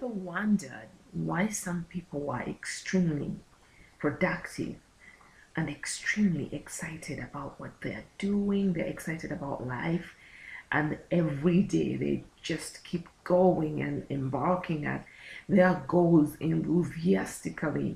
ever wondered why some people are extremely productive and extremely excited about what they're doing? They're excited about life, and every day they just keep going and embarking at their goals enthusiastically.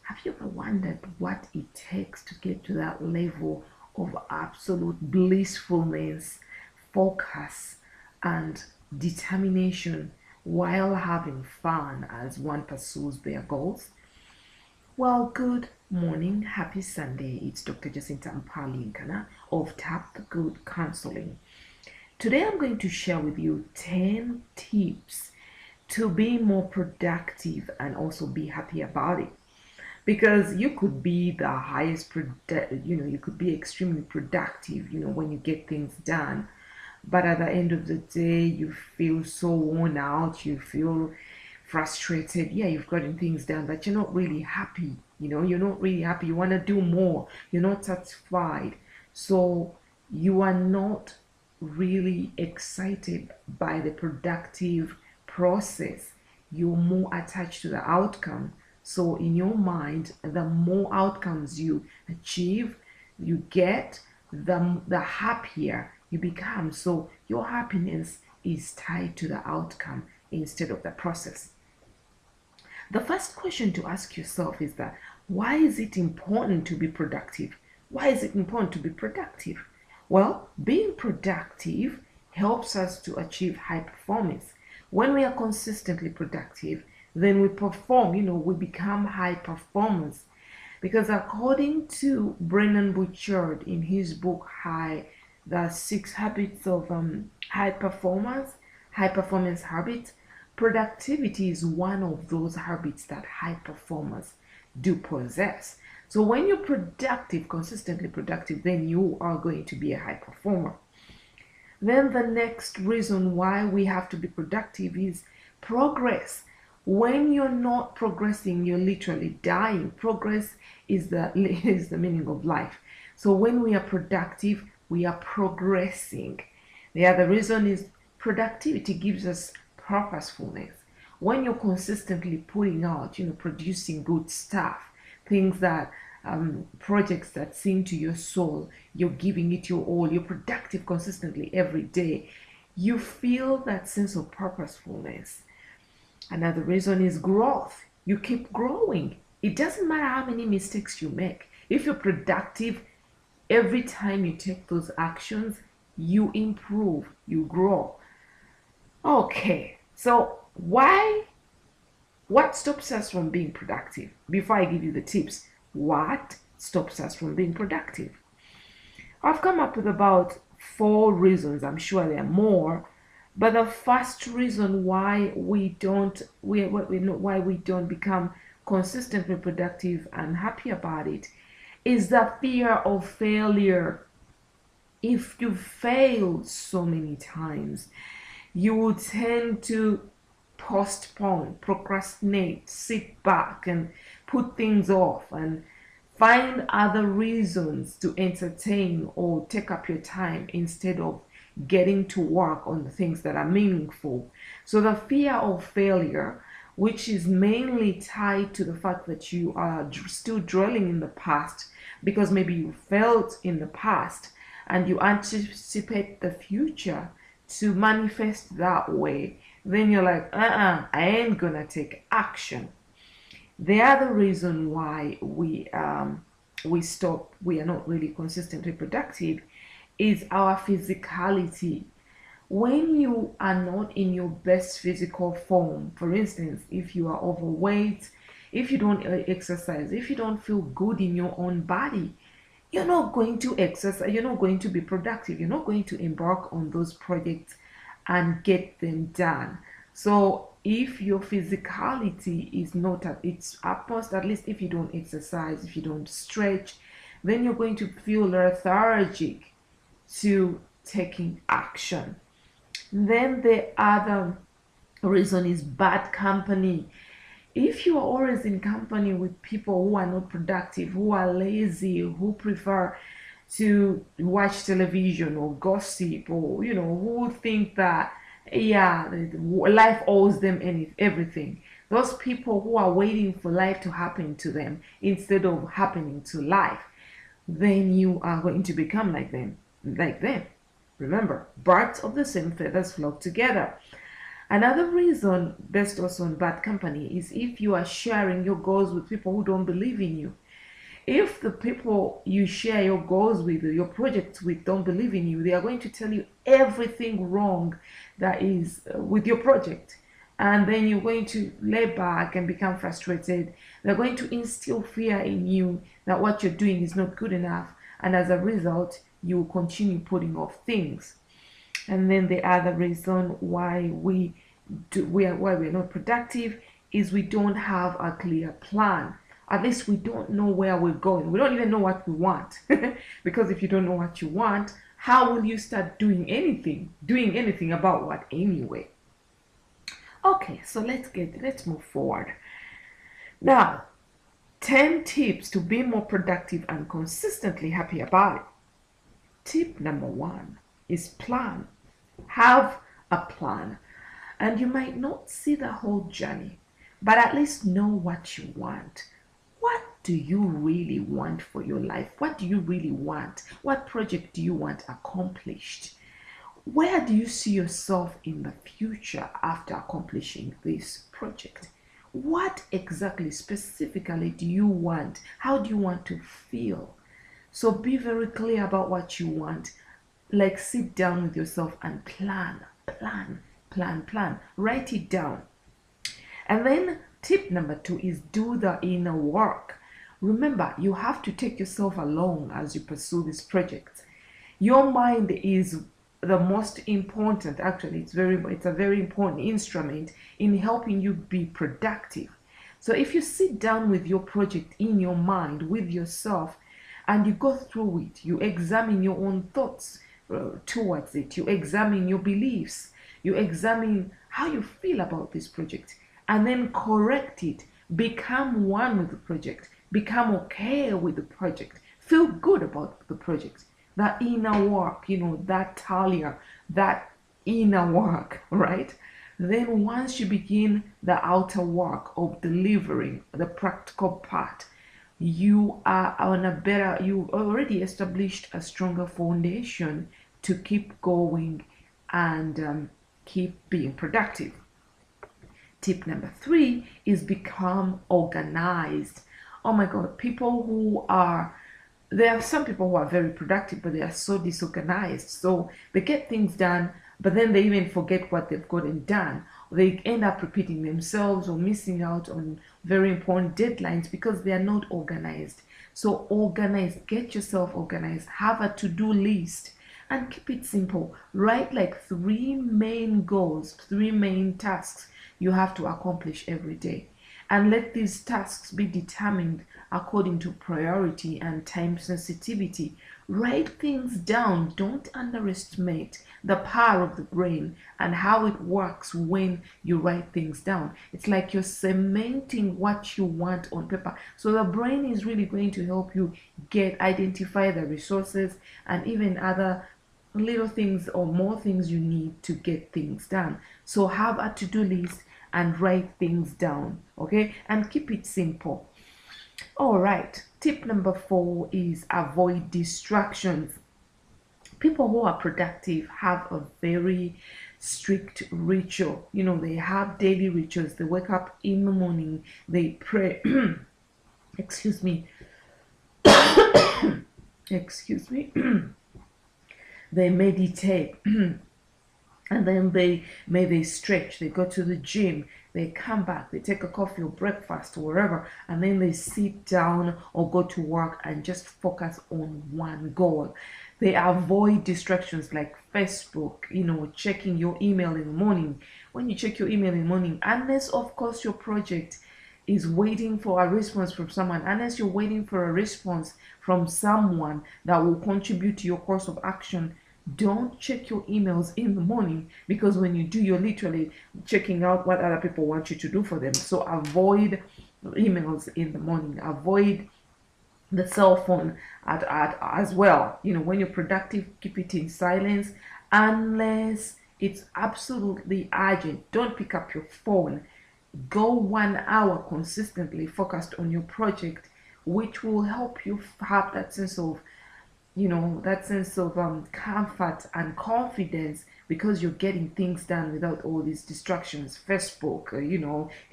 Have you ever wondered what it takes to get to that level of absolute blissfulness, focus, and determination while having fun as one pursues their goals? Well, good morning, happy Sunday. It's Dr. Jacinta Mpalinkana of Tap the Good Counseling. Today I'm going to share with you 10 tips to be more productive and also be happy about it. Because you could be the highest, you could be extremely productive, when you get things done. But at the end of the day, you feel so worn out, you feel frustrated. Yeah, you've gotten things done, but you're not really happy. You're not really happy. You want to do more. You're not satisfied. So you are not really excited by the productive process. You're more attached to the outcome. So in your mind, the more outcomes you achieve, you get, the happier you become. So your happiness is tied to the outcome instead of the process. The first question to ask yourself is that, why is it important to be productive? Why is it important to be productive? Well, being productive helps us to achieve high performance. When we are consistently productive, then we perform, we become high performance. Because according to Brennan Bouchard in his book, The 6 Habits of High Performance Habits, productivity is one of those habits that high performers do possess. So when you're productive, consistently productive, then you are going to be a high performer. Then the next reason why we have to be productive is progress. When you're not progressing, you're literally dying. Progress is the meaning of life. So when we are productive, we are progressing. The other reason is productivity gives us purposefulness. When you're consistently putting out, producing good stuff, things that projects that sing to your soul, you're giving it your all, you're productive consistently every day, you feel that sense of purposefulness. Another reason is growth. You keep growing. It doesn't matter how many mistakes you make. If you're productive, every time you take those actions, you improve, you grow. Okay, so what stops us from being productive? Before I give you the tips, what stops us from being productive? I've come up with about 4 reasons. I'm sure there are more. But the first reason why we don't become consistently productive and happy about it is the fear of failure. If you fail so many times, you will tend to postpone, procrastinate, sit back and put things off and find other reasons to entertain or take up your time instead of getting to work on the things that are meaningful. So the fear of failure, which is mainly tied to the fact that you are still dwelling in the past because maybe you failed in the past and you anticipate the future to manifest that way, then you're like, I ain't gonna take action. The other reason why we are not really consistently productive is our physicality. When you are not in your best physical form, for instance, if you are overweight, if you don't exercise, if you don't feel good in your own body, you're not going to exercise, you're not going to be productive, you're not going to embark on those projects and get them done. So if your physicality is not at its utmost, at least if you don't exercise, if you don't stretch, then you're going to feel lethargic to taking action. Then the other reason is bad company. If you are always in company with people who are not productive, who are lazy, who prefer to watch television or gossip, or who think that Yeah, life owes them everything. Those people who are waiting for life to happen to them instead of happening to life, then you are going to become like them. Like them. Remember, birds of the same feathers flock together. Another reason best also on bad company is if you are sharing your goals with people who don't believe in you. If the people you share your goals with, your projects with, don't believe in you, they are going to tell you everything wrong that is with your project. And then you're going to lay back and become frustrated. They're going to instill fear in you that what you're doing is not good enough. And as a result, you will continue putting off things. And then the other reason why why we're not productive is we don't have a clear plan. At least we don't know where we're going. We don't even know what we want. Because if you don't know what you want, how will you start doing anything? Doing anything about what anyway? Okay, so let's move forward. Now, 10 tips to be more productive and consistently happy about it. Tip number 1 is plan. Have a plan. And you might not see the whole journey, but at least know what you want. What do you really want for your life? What do you really want? What project do you want accomplished? Where do you see yourself in the future after accomplishing this project? What exactly, specifically, do you want? How do you want to feel? So be very clear about what you want. Like, sit down with yourself and plan. Write it down. And then tip number 2 is do the inner work. Remember, you have to take yourself along as you pursue this project. Your mind is the most important, actually. It's a very important instrument in helping you be productive. So if you sit down with your project in your mind, with yourself, and you go through it, you examine your own thoughts towards it, you examine your beliefs, you examine how you feel about this project, and then correct it. Become one with the project. Become okay with the project. Feel good about the project. That inner work, that talia, that inner work, right? Then once you begin the outer work of delivering the practical part, you already established a stronger foundation to keep going and keep being productive. Tip number 3 is become organized. Oh my God, there are some people who are very productive, but they are so disorganized. So they get things done, but then they even forget what they've gotten done. They end up repeating themselves or missing out on very important deadlines because they are not organized. So organize, get yourself organized, have a to-do list, and keep it simple. Write like 3 main goals, 3 main tasks you have to accomplish every day. And let these tasks be determined according to priority and time sensitivity. Write things down. Don't underestimate the power of the brain and how it works when you write things down. It's like you're cementing what you want on paper. So the brain is really going to help you identify the resources and even other little things or more things you need to get things done. So have a to-do list and write things down, okay? And keep it simple. All right, tip number 4 is avoid distractions. People who are productive have a very strict ritual. They have daily rituals. They wake up in the morning, they pray. Excuse me. They meditate. And then they stretch, they go to the gym, they come back, they take a coffee or breakfast or wherever, and then they sit down or go to work and just focus on one goal. They avoid distractions like Facebook, checking your email in the morning. When you check your email in the morning, unless of course your project is waiting for a response from someone, unless you're waiting for a response from someone that will contribute to your course of action, don't check your emails in the morning, because when you do, you're literally checking out what other people want you to do for them. So avoid emails in the morning. Avoid the cell phone as well. When you're productive, keep it in silence unless It's absolutely urgent. Don't pick up your phone. Go 1 hour consistently focused on your project, which will help you have that sense of, comfort and confidence, because you're getting things done without all these distractions. Facebook,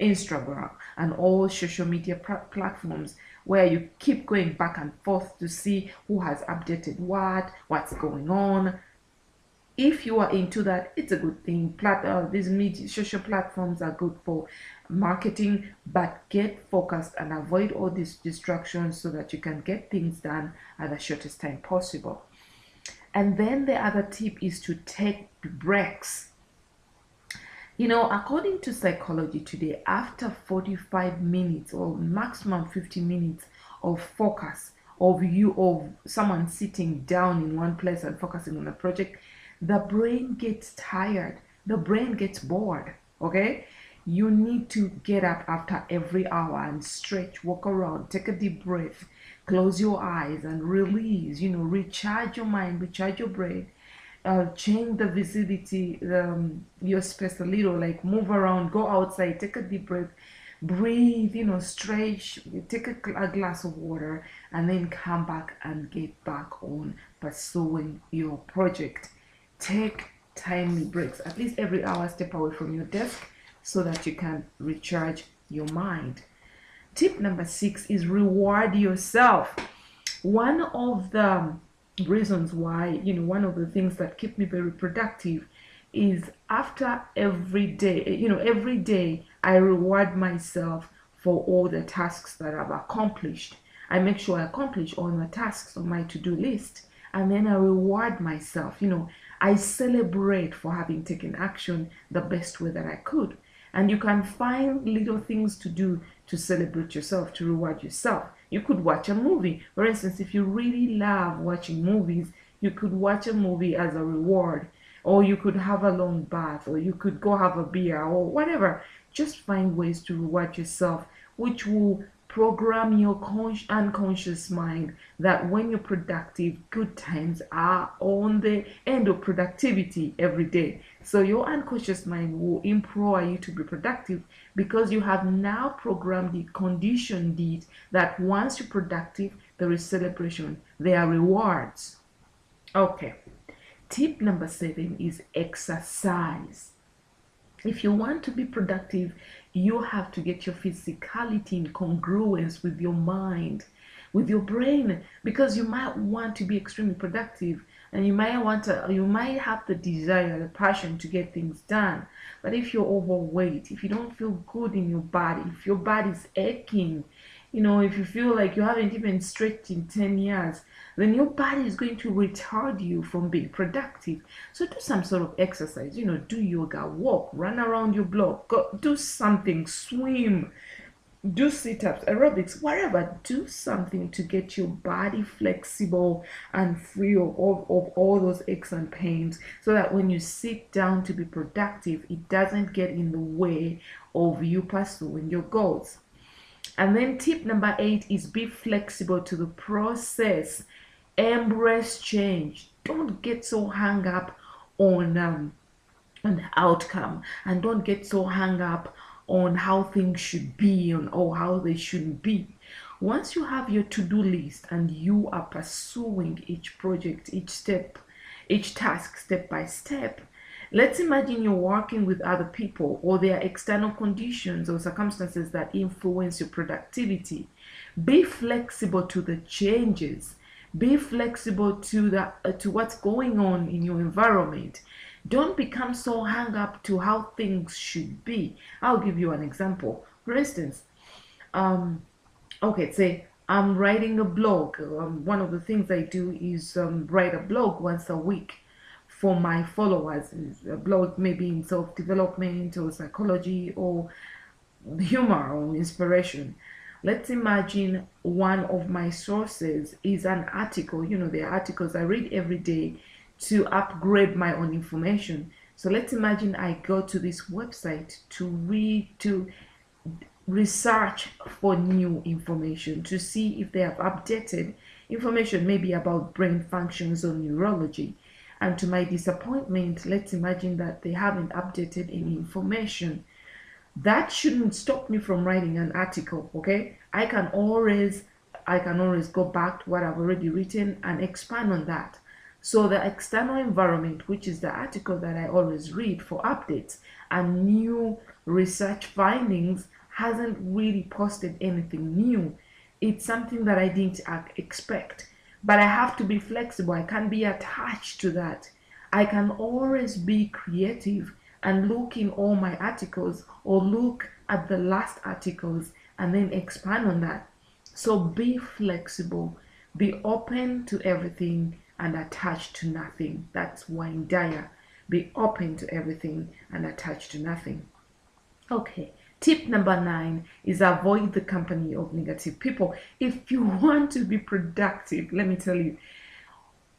Instagram, and all social media platforms, where you keep going back and forth to see who has updated what's going on. If you are into that, it's a good thing. These media social platforms are good for marketing, but get focused and avoid all these distractions so that you can get things done at the shortest time possible. And then the other tip is to take breaks. According to psychology today, after 45 minutes or maximum 50 minutes of focus, of someone sitting down in one place and focusing on a project, the brain gets tired, the brain gets bored. Okay, you need to get up after every hour and stretch, walk around, take a deep breath, close your eyes and release, recharge your mind, recharge your brain. Change the visibility, your space a little, like move around, go outside, take a deep breath, breathe, stretch, take a glass of water, and then come back and get back on pursuing your project. Take timely breaks, at least every hour. Step away from your desk so that you can recharge your mind. Tip number 6 is reward yourself. One of the reasons why, one of the things that keep me very productive is after every day I reward myself for all the tasks that I've accomplished. I make sure I accomplish all the tasks on my to-do list, and then I reward myself. I celebrate for having taken action the best way that I could. And you can find little things to do to celebrate yourself, to reward yourself. You could watch a movie. For instance, if you really love watching movies, you could watch a movie as a reward, or you could have a long bath, or you could go have a beer, or whatever. Just find ways to reward yourself, which will program your unconscious mind that when you're productive, good times are on the end of productivity every day. So your unconscious mind will empower you to be productive, because you have now programmed it, conditioned it, that once you're productive, there is celebration, there are rewards. Okay. Tip number 7 is exercise. If you want to be productive, you have to get your physicality in congruence with your mind, with your brain, because you might want to be extremely productive, and you might have the desire, the passion to get things done. But if you're overweight, if you don't feel good in your body, if your body's aching, if you feel like you haven't even stretched in 10 years, then your body is going to retard you from being productive. So do some sort of exercise, do yoga, walk, run around your block, go do something, swim, do sit-ups, aerobics, whatever. Do something to get your body flexible and free of all those aches and pains, so that when you sit down to be productive, it doesn't get in the way of you pursuing your goals. And then tip number 8 is be flexible to the process. Embrace change. Don't get so hung up on the outcome, and don't get so hung up on how things should be or how they shouldn't be. Once you have your to-do list and you are pursuing each project, each task step by step, let's imagine you're working with other people, or there are external conditions or circumstances that influence your productivity. Be flexible to the changes. Be flexible to what's going on in your environment. Don't become so hung up to how things should be. I'll give you an example. For instance, say I'm writing a blog. One of the things I do is write a blog once a week for my followers. A blog maybe in self-development or psychology or humor or inspiration. Let's imagine one of my sources is an article. There are articles I read every day to upgrade my own information. So let's imagine I go to this website to research for new information, to see if they have updated information, maybe about brain functions or neurology. And to my disappointment, let's imagine that they haven't updated any information. That shouldn't stop me from writing an article, okay? I can always go back to what I've already written and expand on that. So the external environment, which is the article that I always read for updates and new research findings, hasn't really posted anything new. It's something that I didn't expect. But I have to be flexible. I can't be attached to that. I can always be creative and look in all my articles or look at the last articles and then expand on that. So be flexible, be open to everything and attached to nothing. That's Wayne Dyer. Be open to everything and attached to nothing. Okay, tip number 9 is avoid the company of negative people. If you want to be productive, let me tell you,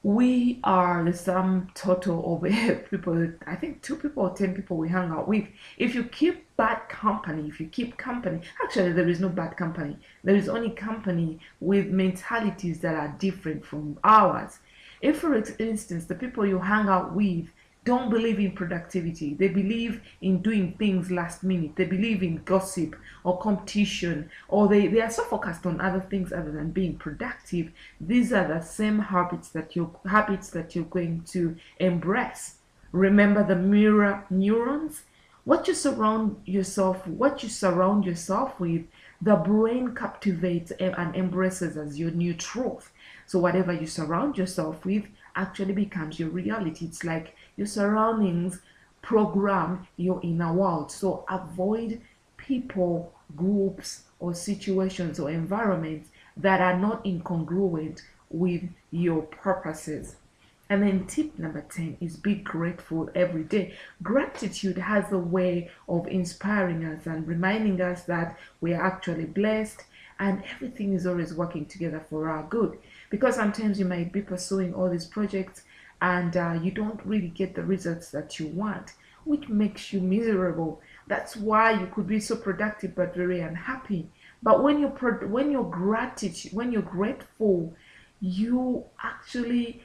we are the sum total of people. I think 2 people or 10 people we hang out with. If you keep bad company, if you keep company, actually there is no bad company. There is only company with mentalities that are different from ours. If, for instance, the people you hang out with don't believe in productivity, they believe in doing things last minute, they believe in gossip or competition, or they are so focused on other things other than being productive, these are the same habits that you're going to embrace. Remember the mirror neurons? What you surround yourself with, the brain captivates and embraces as your new truth. So whatever you surround yourself with actually becomes your reality. It's like your surroundings program your inner world. So avoid people, groups, or situations or environments that are not incongruent with your purposes. And then tip number 10 is be grateful every day. Gratitude has a way of inspiring us and reminding us that we are actually blessed and everything is always working together for our good. Because sometimes you might be pursuing all these projects and you don't really get the results that you want, which makes you miserable. That's why you could be so productive but very unhappy. But when you're grateful, you actually,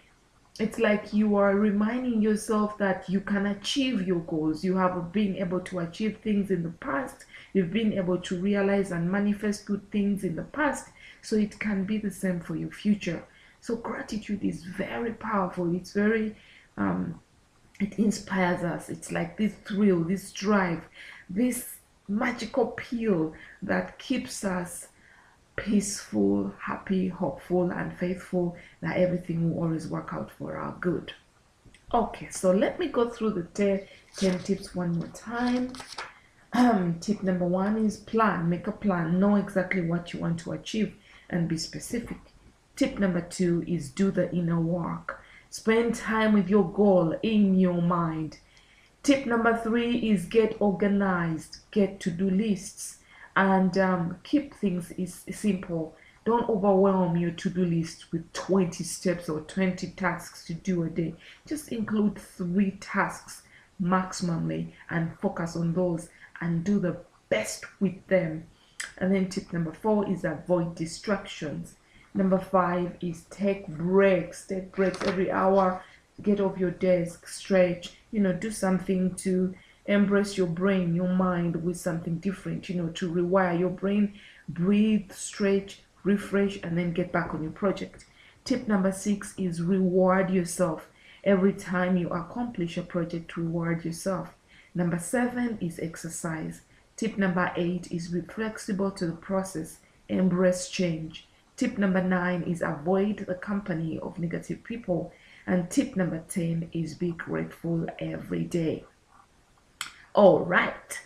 it's like you are reminding yourself that you can achieve your goals. You have been able to achieve things in the past. You've been able to realize and manifest good things in the past. So it can be the same for your future. So gratitude is very powerful. It's very, it inspires us. It's like this thrill, this drive, this magical pill that keeps us peaceful, happy, hopeful, and faithful that everything will always work out for our good. Okay, so let me go through the 10 tips one more time. Tip number 1 is plan. Make a plan. Know exactly what you want to achieve and be specific. Tip number 2 is do the inner work. Spend time with your goal in your mind. Tip number 3 is get organized. Get to-do lists. And keep things simple. Don't overwhelm your to-do list with 20 steps or 20 tasks to do a day. Just include 3 tasks maximally and focus on those and do the best with them. And then tip number 4 is avoid distractions. Number 5 is take breaks. Take breaks every hour. Get off your desk, stretch, do something to embrace your brain, your mind with something different, to rewire your brain. Breathe, stretch, refresh, and then get back on your project. Tip number 6 is reward yourself. Every time you accomplish a project, reward yourself. Number 7 is exercise. Tip number 8 is be flexible to the process. Embrace change. Tip number 9 is avoid the company of negative people. And tip number 10 is be grateful every day. All right.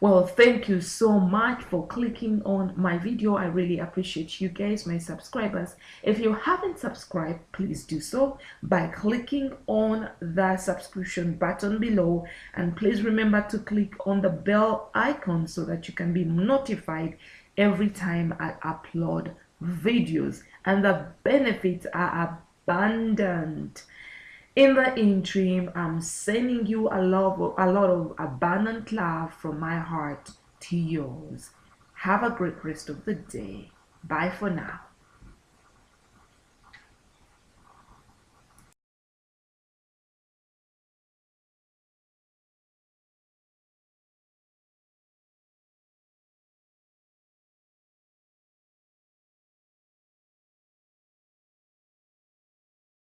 Well, thank you so much for clicking on my video. I really appreciate you guys, my subscribers. If you haven't subscribed, please do so by clicking on the subscription button below. And please remember to click on the bell icon so that you can be notified every time I upload videos. And the benefits are abundant. In the interim, I'm sending you a lot of abundant love from my heart to yours. Have a great rest of the day. Bye for now.